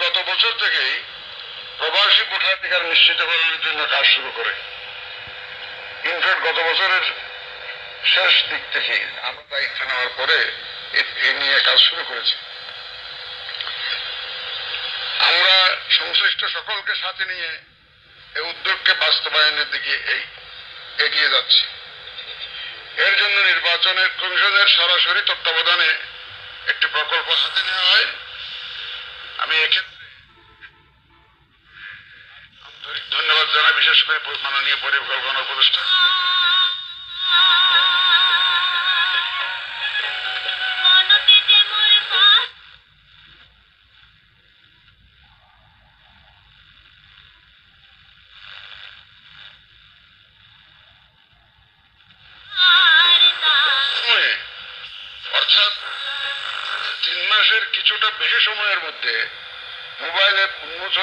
গত বছর থেকেই প্রবাসী ভোটাধিকার নিশ্চিতকরণের জন্য কাজ শুরু করে। ইনফ্যাক্ট গত বছরের শেষ দিক থেকে আমরা দায়িত্ব নেওয়ার পরে এ নিয়ে কাজ শুরু করেছি। আমরা সংশ্লিষ্ট সকলকে সাথে নিয়ে এই উদ্যোগকে বাস্তবায়নের দিকে এগিয়ে যাচ্ছি। এর জন্য নির্বাচনের কমিশনের সরাসরি তত্ত্বাবধানে একটি প্রকল্প হাতে নেওয়া হয়। আমি এক্ষেত্রে আন্তরিক ধন্যবাদ জানাই বিশেষ করে মাননীয় পরিকল্পনা উপদেষ্টা অর্থাৎ 3 মাসের কিছুটা বেশি সময়ের মধ্যে মোবাইলে উন্মোচন